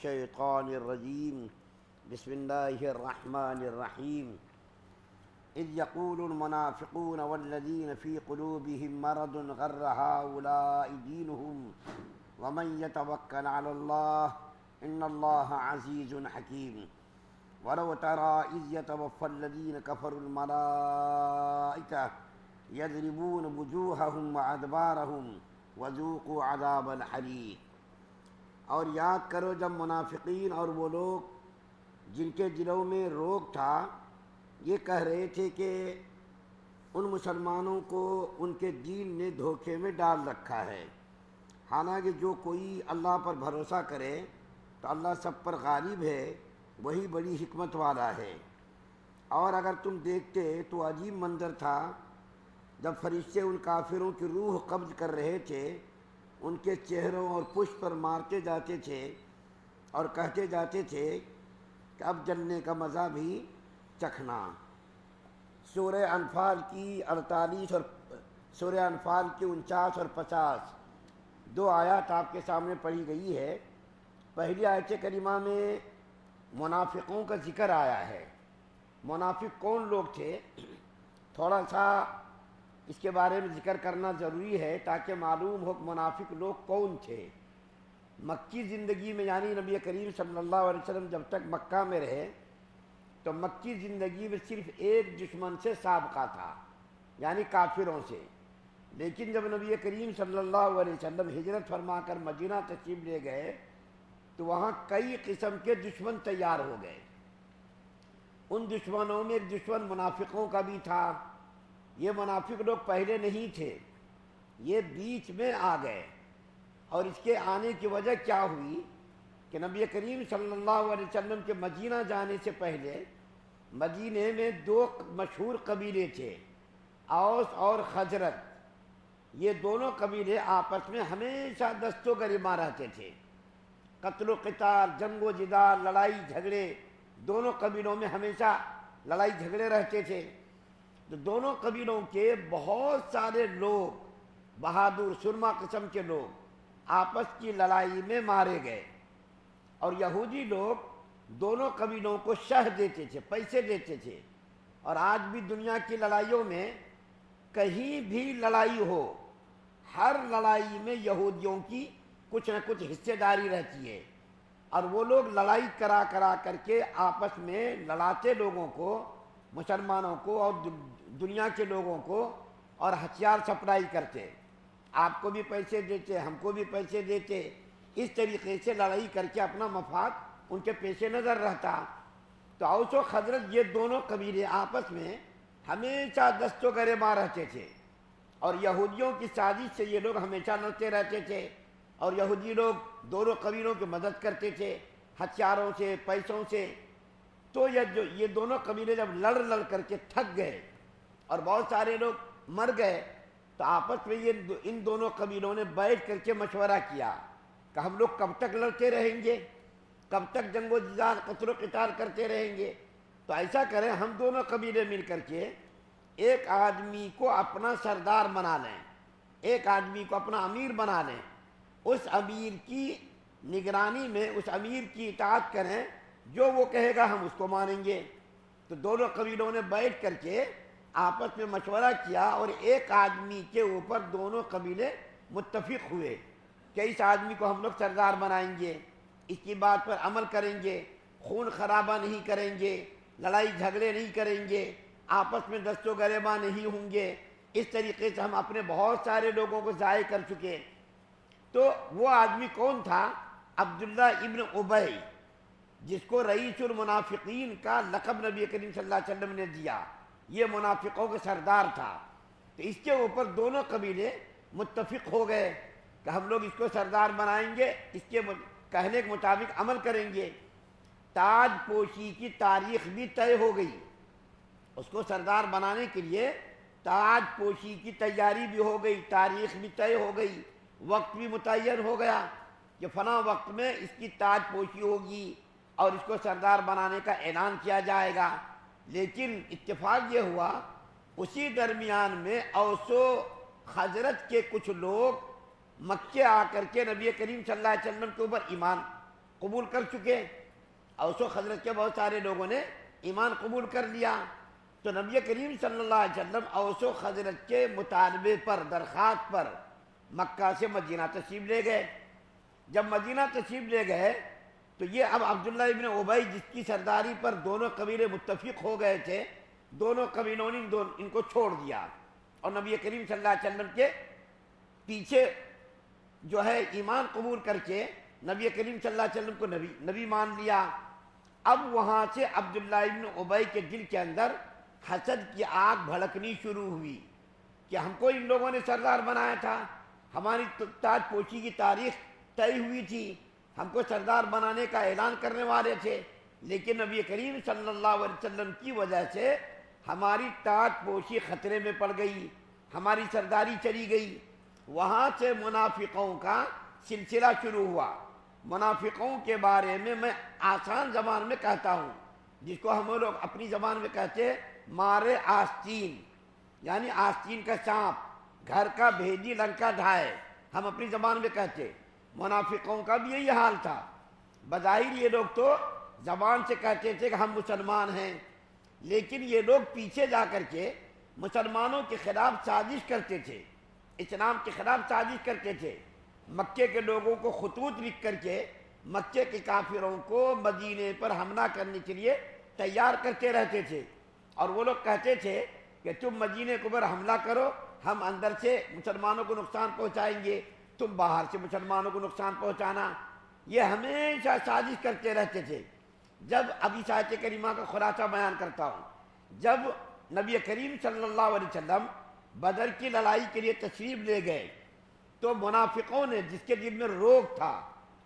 الشيطان الرجيم بسم الله الرحمن الرحيم إذ يقول المنافقون والذين في قلوبهم مرض غر هؤلاء دينهم ومن يتوكل على الله إن الله عزيز حكيم ولو ترى إذ يتوفى الذين كفروا الملائكة يضربون وجوههم وأدبارهم وذوقوا عذاب الحريق۔ اور یاد کرو جب منافقین اور وہ لوگ جن کے دلوں میں روگ تھا یہ کہہ رہے تھے کہ ان مسلمانوں کو ان کے دین نے دھوکے میں ڈال رکھا ہے، حالانکہ جو کوئی اللہ پر بھروسہ کرے تو اللہ سب پر غالب ہے، وہی بڑی حکمت والا ہے۔ اور اگر تم دیکھتے تو عجیب منظر تھا جب فرشتے ان کافروں کی روح قبض کر رہے تھے، ان کے چہروں اور پشت پر مارتے جاتے تھے اور کہتے جاتے تھے کہ اب جلنے کا مزہ بھی چکھنا۔ سورہ انفال کی 48 اور سورہ انفال کی 49 اور 50 دو آیات آپ کے سامنے پڑھی گئی ہے۔ پہلی آیت کریمہ میں منافقوں کا ذکر آیا ہے۔ منافق کون لوگ تھے، تھوڑا سا اس کے بارے میں ذکر کرنا ضروری ہے تاکہ معلوم ہو کہ منافق لوگ کون تھے۔ مکی زندگی میں یعنی نبی کریم صلی اللہ علیہ وسلم جب تک مکہ میں رہے تو مکی زندگی میں صرف ایک دشمن سے سابقہ تھا، یعنی کافروں سے۔ لیکن جب نبی کریم صلی اللہ علیہ وسلم ہجرت فرما کر مدینہ تشریف لے گئے تو وہاں کئی قسم کے دشمن تیار ہو گئے۔ ان دشمنوں میں ایک دشمن منافقوں کا بھی تھا۔ یہ منافق لوگ پہلے نہیں تھے، یہ بیچ میں آ گئے۔ اور اس کے آنے کی وجہ کیا ہوئی کہ نبی کریم صلی اللہ علیہ وسلم کے مدینہ جانے سے پہلے مدینے میں دو مشہور قبیلے تھے، اوس اور خزرج۔ یہ دونوں قبیلے آپس میں ہمیشہ دست و گریباں رہتے تھے، قتل و قتال، جنگ و جدال، لڑائی جھگڑے، دونوں قبیلوں میں ہمیشہ لڑائی جھگڑے رہتے تھے۔ تو دونوں قبیلوں کے بہت سارے لوگ، بہادر سرما قسم کے لوگ آپس کی لڑائی میں مارے گئے۔ اور یہودی لوگ دونوں قبیلوں کو شہ دیتے تھے، پیسے دیتے تھے۔ اور آج بھی دنیا کی لڑائیوں میں کہیں بھی لڑائی ہو، ہر لڑائی میں یہودیوں کی کچھ نہ کچھ حصے داری رہتی ہے، اور وہ لوگ لڑائی کرا کر کے آپس میں لڑاتے لوگوں کو، مسلمانوں کو اور دنیا کے لوگوں کو، اور ہتھیار سپلائی کرتے، آپ کو بھی پیسے دیتے، ہم کو بھی پیسے دیتے۔ اس طریقے سے لڑائی کر کے اپنا مفاد ان کے پیش نظر رہتا۔ تو اوس و خزرج یہ دونوں قبیلے آپس میں ہمیشہ دست و گریباں رہتے تھے، اور یہودیوں کی سازش سے یہ لوگ ہمیشہ لڑتے رہتے تھے، اور یہودی لوگ دونوں قبیلوں کی مدد کرتے تھے ہتھیاروں سے، پیسوں سے۔ تو یہ دونوں قبیلے جب لڑ کر کے تھک گئے اور بہت سارے لوگ مر گئے تو آپس میں ان دونوں قبیلوں نے بیٹھ کر کے مشورہ کیا کہ ہم لوگ کب تک لڑتے رہیں گے، کب تک جنگ و جدال، قتل و قتال کرتے رہیں گے؟ تو ایسا کریں، ہم دونوں قبیلے مل کر کے ایک آدمی کو اپنا سردار بنا لیں، ایک آدمی کو اپنا امیر بنا لیں، اس امیر کی نگرانی میں اس امیر کی اطاعت کریں، جو وہ کہے گا ہم اس کو مانیں گے۔ تو دونوں قبیلوں نے بیٹھ کر کے آپس میں مشورہ کیا اور ایک آدمی کے اوپر دونوں قبیلے متفق ہوئے کہ اس آدمی کو ہم لوگ سردار بنائیں گے، اس کی بات پر عمل کریں گے، خون خرابہ نہیں کریں گے، لڑائی جھگڑے نہیں کریں گے، آپس میں دست و گریباں نہیں ہوں گے۔ اس طریقے سے ہم اپنے بہت سارے لوگوں کو ضائع کر چکے۔ تو وہ آدمی کون تھا؟ عبداللہ ابن ابی، جس کو رئیس المنافقین کا لقب نبی کریم صلی اللہ علیہ وسلم نے دیا۔ یہ منافقوں کا سردار تھا۔ تو اس کے اوپر دونوں قبیلے متفق ہو گئے کہ ہم لوگ اس کو سردار بنائیں گے، اس کے کہنے کے مطابق عمل کریں گے۔ تاج پوشی کی تاریخ بھی طے ہو گئی، اس کو سردار بنانے کے لیے تاج پوشی کی تیاری بھی ہو گئی، تاریخ بھی طے ہو گئی، وقت بھی متعین ہو گیا کہ فلاں وقت میں اس کی تاج پوشی ہوگی اور اس کو سردار بنانے کا اعلان کیا جائے گا۔ لیکن اتفاق یہ ہوا اسی درمیان میں اوس و خزرج کے کچھ لوگ مکے آ کر کے نبی کریم صلی اللہ علیہ وسلم کے اوپر ایمان قبول کر چکے، اوس و خزرج کے بہت سارے لوگوں نے ایمان قبول کر لیا۔ تو نبی کریم صلی اللہ علیہ وسلم اوس و خزرج کے مطالبے پر، درخواست پر مکہ سے مدینہ تشریف لے گئے۔ جب مدینہ تشریف لے گئے تو یہ اب عبداللہ ابن ابی جس کی سرداری پر دونوں قبیلے متفق ہو گئے تھے، دونوں قبیلوں نے ان کو چھوڑ دیا اور نبی کریم صلی اللہ علیہ وسلم کے پیچھے جو ہے ایمان قبول کر کے نبی کریم صلی اللہ علیہ وسلم کو نبی مان لیا۔ اب وہاں سے عبداللہ ابن ابی کے دل کے اندر حسد کی آگ بھڑکنی شروع ہوئی کہ ہم کو ان لوگوں نے سردار بنایا تھا، ہماری تاج پوشی کی تاریخ طے ہوئی تھی، ہم کو سردار بنانے کا اعلان کرنے والے تھے، لیکن نبی کریم صلی اللہ علیہ وسلم کی وجہ سے ہماری تاج پوشی خطرے میں پڑ گئی، ہماری سرداری چلی گئی۔ وہاں سے منافقوں کا سلسلہ شروع ہوا۔ منافقوں کے بارے میں آسان زبان میں کہتا ہوں، جس کو ہم لوگ اپنی زبان میں کہتے ہیں مارے آستین، یعنی آستین کا سانپ، گھر کا بھیدی لنکا ڈھائے، ہم اپنی زبان میں کہتے۔ منافقوں کا بھی یہی حال تھا۔ بظاہر یہ لوگ تو زبان سے کہتے تھے کہ ہم مسلمان ہیں، لیکن یہ لوگ پیچھے جا کر کے مسلمانوں کے خلاف سازش کرتے تھے، اسلام کے خلاف سازش کرتے تھے۔ مکے کے لوگوں کو خطوط لکھ کر کے مکے کے کافروں کو مدینے پر حملہ کرنے کے لیے تیار کرتے رہتے تھے، اور وہ لوگ کہتے تھے کہ تم مدینے کے اوپر حملہ کرو، ہم اندر سے مسلمانوں کو نقصان پہنچائیں گے، تم باہر سے مسلمانوں کو نقصان پہنچانا۔ یہ ہمیشہ سازش کرتے رہتے تھے۔ جب ابھی آیت کریمہ کا خلاصہ بیان کرتا ہوں، جب نبی کریم صلی اللہ علیہ وسلم بدر کی لڑائی کے لیے تشریف لے گئے تو منافقوں نے، جس کے دل میں روگ تھا،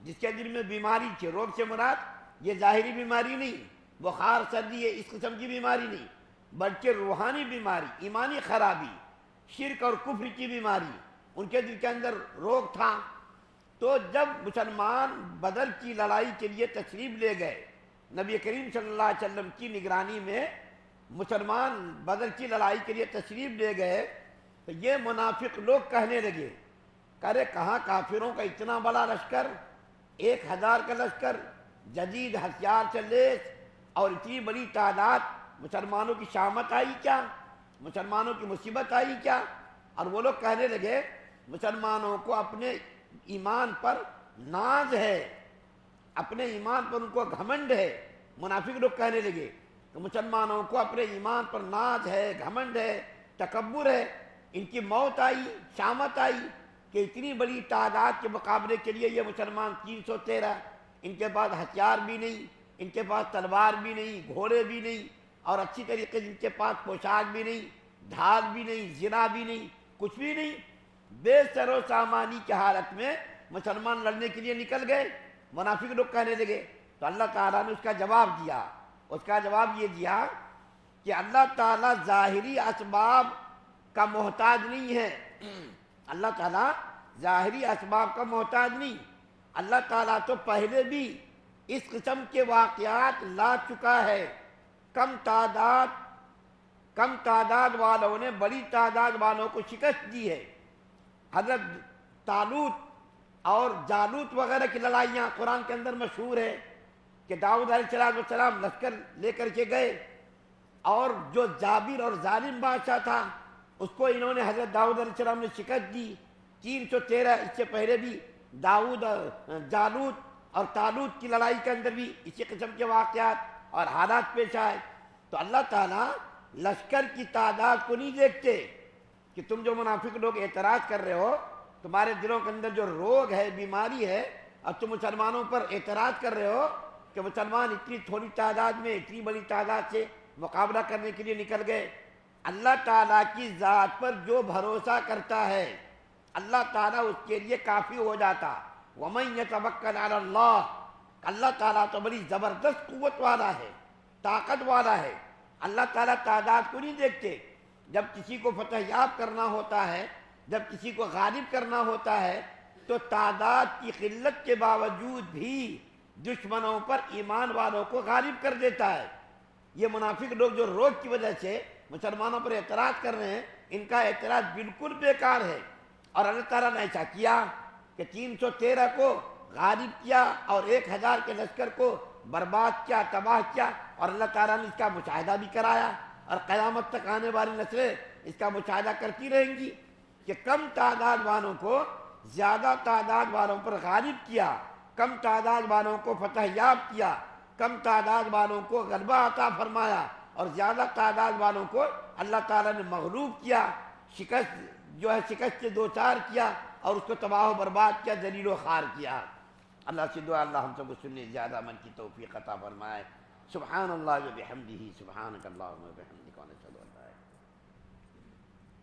جس کے دل میں بیماری تھی، روگ سے مراد یہ ظاہری بیماری نہیں، بخار سردی ہے اس قسم کی بیماری نہیں، بلکہ روحانی بیماری، ایمانی خرابی، شرک اور کفر کی بیماری، ان کے دل کے اندر روگ تھا۔ تو جب مسلمان بدر کی لڑائی کے لیے تشریف لے گئے، نبی کریم صلی اللہ علیہ وسلم کی نگرانی میں مسلمان بدر کی لڑائی کے لیے تشریف لے گئے تو یہ منافق لوگ کہنے لگے، ارے کہاں کافروں کا اتنا بڑا لشکر، 1000 کا لشکر، جدید ہتھیار سے لیس، اور اتنی بڑی تعداد، مسلمانوں کی شامت آئی کیا، مسلمانوں کی مصیبت آئی کیا؟ اور وہ لوگ کہنے لگے مسلمانوں کو اپنے ایمان پر ناز ہے، اپنے ایمان پر ان کو گھمنڈ ہے۔ منافق لوگ کہنے لگے کہ مسلمانوں کو اپنے ایمان پر ناز ہے، گھمنڈ ہے، تکبر ہے۔ ان کی موت آئی، شامت آئی کہ اتنی بڑی تعداد کے مقابلے کے لیے یہ مسلمان 313، ان کے پاس ہتھیار بھی نہیں، ان کے پاس تلوار بھی نہیں، گھوڑے بھی نہیں، اور اچھی طریقے سے ان کے پاس پوشاک بھی نہیں، ڈھال بھی نہیں، زنا بھی نہیں، کچھ بھی نہیں، بے سر و سامانی کی حالت میں مسلمان لڑنے کے لیے نکل گئے۔ منافق لوگ کہنے لگے تو اللہ تعالیٰ نے اس کا جواب دیا۔ اس کا جواب یہ دیا کہ اللہ تعالیٰ ظاہری اسباب کا محتاج نہیں ہے، اللہ تعالیٰ ظاہری اسباب کا محتاج نہیں۔ اللہ تعالیٰ تو پہلے بھی اس قسم کے واقعات لا چکا ہے۔ کم تعداد والوں نے بڑی تعداد والوں کو شکست دی ہے۔ حضرت طالوت اور جالوت وغیرہ کی لڑائیاں قرآن کے اندر مشہور ہے کہ داؤد علیہ السلام لشکر لے کر کے گئے، اور جو جابر اور ظالم بادشاہ تھا اس کو انہوں نے حضرت داؤد علیہ السلام نے شکست دی۔ 313، اس سے پہلے بھی جالوت اور طالوت کی لڑائی کے اندر بھی اسی قسم کے واقعات اور حالات پیش آئے۔ تو اللہ تعالیٰ لشکر کی تعداد کو نہیں دیکھتے کہ تم جو منافق لوگ اعتراض کر رہے ہو، تمہارے دلوں کے اندر جو روگ ہے، بیماری ہے، اور تم مسلمانوں پر اعتراض کر رہے ہو کہ مسلمان اتنی تھوڑی تعداد میں اتنی بڑی تعداد سے مقابلہ کرنے کے لیے نکل گئے۔ اللہ تعالیٰ کی ذات پر جو بھروسہ کرتا ہے اللہ تعالیٰ اس کے لیے کافی ہو جاتا۔ وَمَن يَتَوَكَّلْ عَلَى اللَّهِ، اللہ تعالیٰ تو بڑی زبردست قوت والا ہے، طاقت والا ہے۔ اللہ تعالیٰ تعداد کو نہیں دیکھتے۔ جب کسی کو فتح یاب کرنا ہوتا ہے، جب کسی کو غالب کرنا ہوتا ہے، تو تعداد کی قلت کے باوجود بھی دشمنوں پر ایمان والوں کو غالب کر دیتا ہے۔ یہ منافق لوگ جو روگ کی وجہ سے مسلمانوں پر اعتراض کر رہے ہیں، ان کا اعتراض بالکل بیکار ہے۔ اور اللہ تعالیٰ نے ایسا کیا کہ 313 کو غالب کیا اور 1000 کے لشکر کو برباد کیا، تباہ کیا، اور اللہ تعالیٰ نے اس کا مشاہدہ بھی کرایا، اور قیامت تک آنے والی نسلیں اس کا مشاہدہ کرتی رہیں گی کہ کم تعداد والوں کو زیادہ تعداد والوں پر غالب کیا، کم تعداد والوں کو فتح یاب کیا، کم تعداد والوں کو غلبہ عطا فرمایا، اور زیادہ تعداد والوں کو اللہ تعالیٰ نے مغلوب کیا، شکست سے دوچار کیا، اور اس کو تباہ و برباد کیا، ذلیل و خوار کیا۔ اللہ سے دعا اللہ ہم سب کو سننے زیادہ من کی توفیق عطا فرمائے۔ سبحان اللہ و بحمدہ، سبحانک اللہم و بحمدک، و نشہد ان